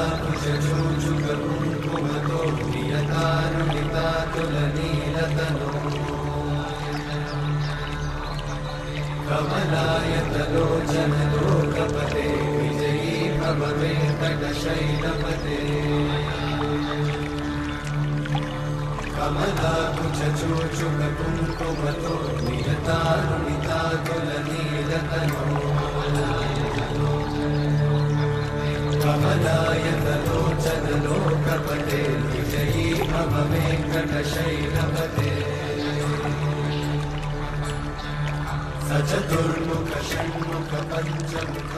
कमलाकुचूचुककुङ्कुमतो नियतारुणितातुलनीलतनो कमलायतलोचनलोकपते विजयी भव वेङ्कटशैलपते कमलाकुचूचुककुङ्कुमतो नियतारुणितातुलनीलतनो कमलायतलोचनलोकपते विजयी भव वेङ्कटशैलपते सचतुर्मुख षण्मुख पञ्चमुख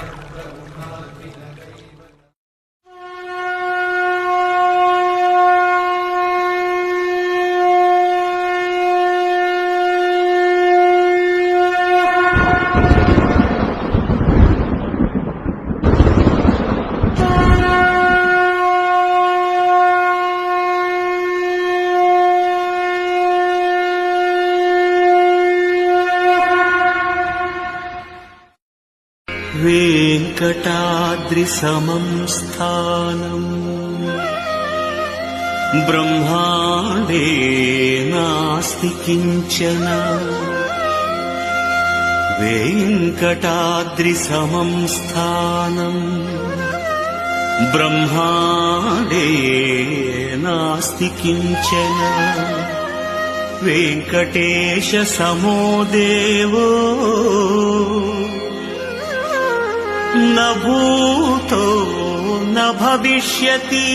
वेङ्कटाद्रिसमं स्थानम् ब्रह्माण्डे नास्ति किञ्चन वेङ्कटाद्रिसमं स्थानम् ब्रह्माण्डे नास्ति किञ्चन वेङ्कटेश समो देवो न भूतो न भविष्यति।